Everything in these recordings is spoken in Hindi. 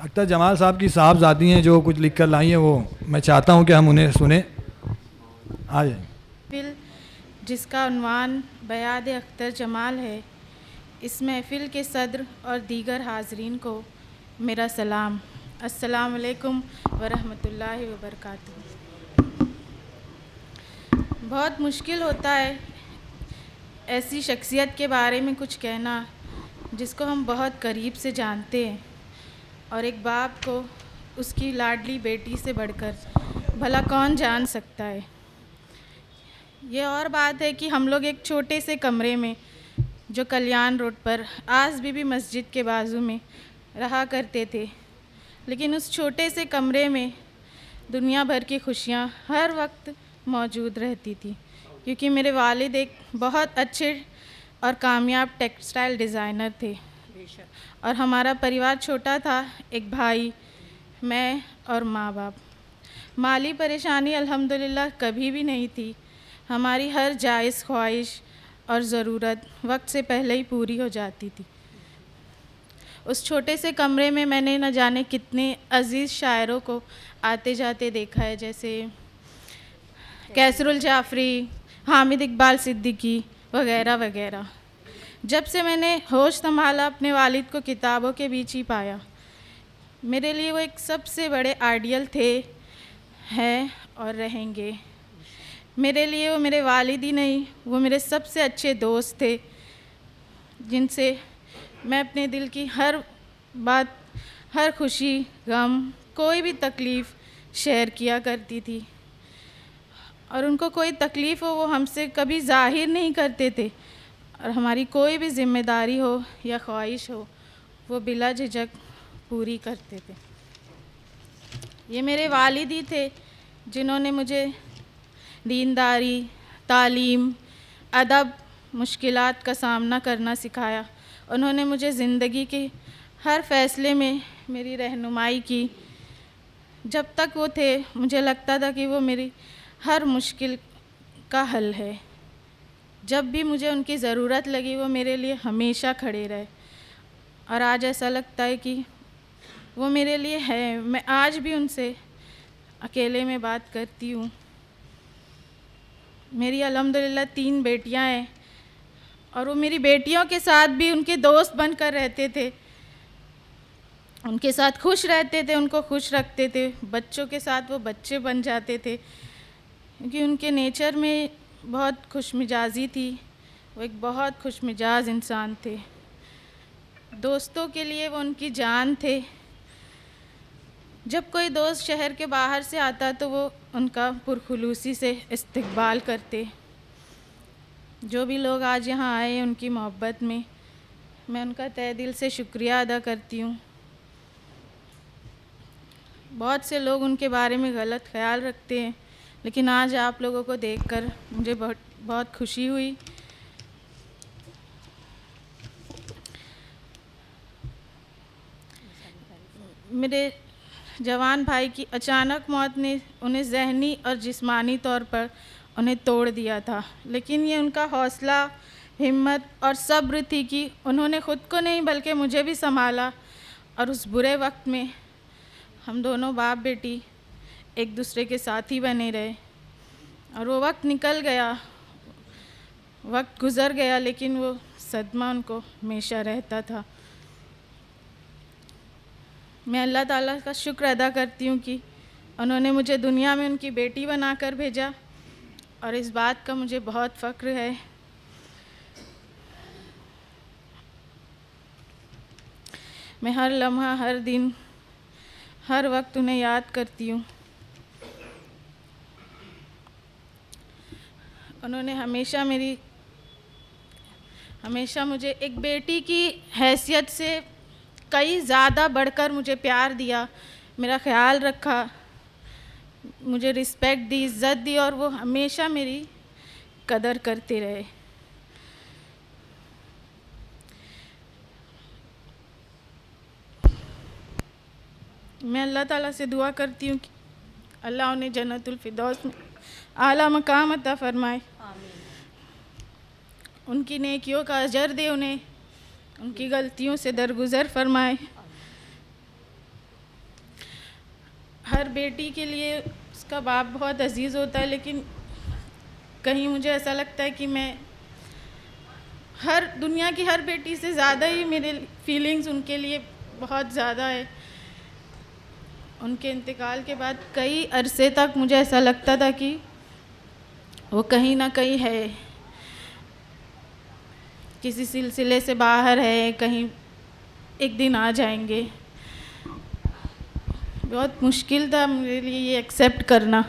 अख्तर जमाल साहब की साहबजादी हैं जो कुछ लिख कर लाई हैं, वो मैं चाहता हूं कि हम उन्हें सुने। आ जाए। महफिल जिसका उन्वान बयाद अख्तर जमाल है, इस महफिल के सदर और दीगर हाजरीन को मेरा सलाम। अस्सलाम वालेकुम वरहमतुल्लाहि वबरकातुहू। बहुत मुश्किल होता है ऐसी शख्सियत के बारे में कुछ कहना जिसको हम बहुत करीब से जानते हैं, और एक बाप को उसकी लाडली बेटी से बढ़कर भला कौन जान सकता है। ये और बात है कि हम लोग एक छोटे से कमरे में जो कल्याण रोड पर आस बीबी मस्जिद के बाजू में रहा करते थे, लेकिन उस छोटे से कमरे में दुनिया भर की खुशियाँ हर वक्त मौजूद रहती थी, क्योंकि मेरे वालिद एक बहुत अच्छे और कामयाब टेक्सटाइल डिज़ाइनर थे और हमारा परिवार छोटा था, एक भाई, मैं और माँ बाप। माली परेशानी अल्हम्दुलिल्लाह कभी भी नहीं थी। हमारी हर जायज़ ख्वाहिश और ज़रूरत वक्त से पहले ही पूरी हो जाती थी। उस छोटे से कमरे में मैंने न जाने कितने अज़ीज़ शायरों को आते जाते देखा है, जैसे कैसरुल जाफ़री, हामिद इकबाल सिद्दीकी वगैरह वगैरह। जब से मैंने होश संभाला, अपने वालिद को किताबों के बीच ही पाया। मेरे लिए वो एक सबसे बड़े आइडियल थे, हैं और रहेंगे। मेरे लिए वो मेरे वालिद ही नहीं, वो मेरे सबसे अच्छे दोस्त थे, जिनसे मैं अपने दिल की हर बात, हर खुशी, गम, कोई भी तकलीफ़ शेयर किया करती थी। और उनको कोई तकलीफ़ हो वो हमसे कभी ज़ाहिर नहीं करते थे, और हमारी कोई भी ज़िम्मेदारी हो या ख्वाहिश हो वो बिला झिझक पूरी करते थे। ये मेरे वालिद ही थे जिन्होंने मुझे दीनदारी, तालीम, अदब, मुश्किलात का सामना करना सिखाया। उन्होंने मुझे ज़िंदगी के हर फ़ैसले में मेरी रहनुमाई की। जब तक वो थे मुझे लगता था कि वो मेरी हर मुश्किल का हल है। जब भी मुझे उनकी ज़रूरत लगी वो मेरे लिए हमेशा खड़े रहे, और आज ऐसा लगता है कि वो मेरे लिए है। मैं आज भी उनसे अकेले में बात करती हूँ। मेरी अल्हम्दुलिल्लाह 3 बेटियाँ हैं, और वो मेरी बेटियों के साथ भी उनके दोस्त बनकर रहते थे, उनके साथ खुश रहते थे, उनको खुश रखते थे। बच्चों के साथ वो बच्चे बन जाते थे, क्योंकि उनके नेचर में बहुत खुशमिजाजी थी। वो एक बहुत खुशमिजाज इंसान थे। दोस्तों के लिए वो उनकी जान थे। जब कोई दोस्त शहर के बाहर से आता तो वो उनका पुरखुलूसी से इस्तकबाल करते। जो भी लोग आज यहाँ आए उनकी मोहब्बत में, मैं उनका तहे दिल से शुक्रिया अदा करती हूँ। बहुत से लोग उनके बारे में गलत ख्याल रखते हैं, लेकिन आज आप लोगों को देखकर मुझे बहुत खुशी हुई। मेरे जवान भाई की अचानक मौत ने उन्हें ज़हनी और जिस्मानी तौर पर उन्हें तोड़ दिया था, लेकिन ये उनका हौसला, हिम्मत और सब्र थी कि उन्होंने ख़ुद को नहीं बल्कि मुझे भी संभाला, और उस बुरे वक्त में हम दोनों बाप बेटी एक दूसरे के साथी बने रहे। और वो वक्त निकल गया, वक्त गुज़र गया, लेकिन वो सदमा उनको हमेशा रहता था। मैं अल्लाह ताला का शुक्र अदा करती हूँ कि उन्होंने मुझे दुनिया में उनकी बेटी बनाकर भेजा, और इस बात का मुझे बहुत फ़ख्र है। मैं हर लम्हा, हर दिन, हर वक्त उन्हें याद करती हूँ। उन्होंने हमेशा मुझे एक बेटी की हैसियत से कई ज़्यादा बढ़कर मुझे प्यार दिया, मेरा ख्याल रखा, मुझे रिस्पेक्ट दी, इज़्ज़त दी, और वो हमेशा मेरी कदर करते रहे। मैं अल्लाह ताला से दुआ करती हूँ कि अल्लाह उन्हें जन्नतुल फिरदौस में आला मकाम अता फ़रमाए, उनकी नेकियों का अजर दे, उन्हें उनकी गलतियों से दरगुज़र फ़रमाए। हर बेटी के लिए उसका बाप बहुत अजीज़ होता है, लेकिन कहीं मुझे ऐसा लगता है कि मैं हर दुनिया की हर बेटी से ज़्यादा ही मेरे फीलिंग्स उनके लिए बहुत ज़्यादा है। उनके इंतकाल के बाद कई अरसे तक मुझे ऐसा लगता था कि वो कहीं ना कहीं है, किसी सिलसिले से बाहर है, कहीं एक दिन आ जाएंगे। बहुत मुश्किल था मेरे लिए ये एक्सेप्ट करना।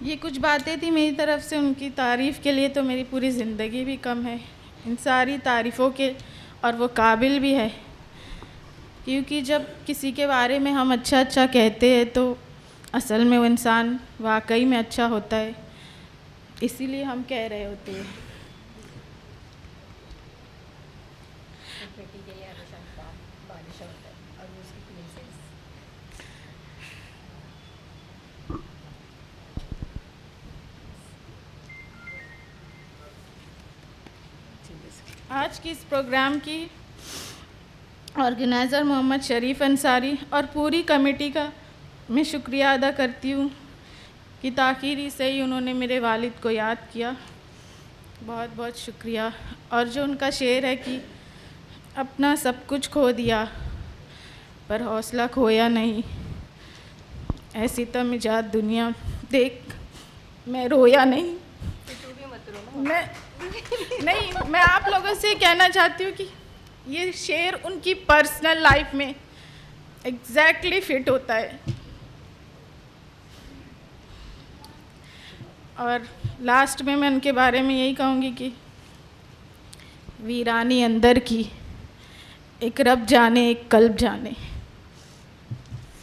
ये कुछ बातें थी मेरी तरफ से उनकी तारीफ़ के लिए, तो मेरी पूरी ज़िंदगी भी कम है इन सारी तारीफ़ों के, और वो काबिल भी है, क्योंकि जब किसी के बारे में हम अच्छा अच्छा कहते हैं तो असल में वो इंसान वाकई में अच्छा होता है, इसीलिए हम कह रहे होते हैं। बेटी के लिए हमेशा बालिश होता है और उसकी प्रिंसेस। आज की इस प्रोग्राम की ऑर्गेनाइज़र मोहम्मद शरीफ अंसारी और पूरी कमेटी का मैं शुक्रिया अदा करती हूँ कि ताख़ीरी से ही उन्होंने मेरे वालिद को याद किया। बहुत बहुत शुक्रिया। और जो उनका शेर है कि अपना सब कुछ खो दिया पर हौसला खोया नहीं, ऐसी तमिजात दुनिया देख मैं रोया नहीं। तू भी मत रो ना। मैं आप लोगों से कहना चाहती हूँ कि ये शेर उनकी पर्सनल लाइफ में एग्जैक्टली फिट होता है। और लास्ट में मैं उनके बारे में यही कहूँगी कि वीरानी अंदर की, एक रब जाने एक कल्ब जाने।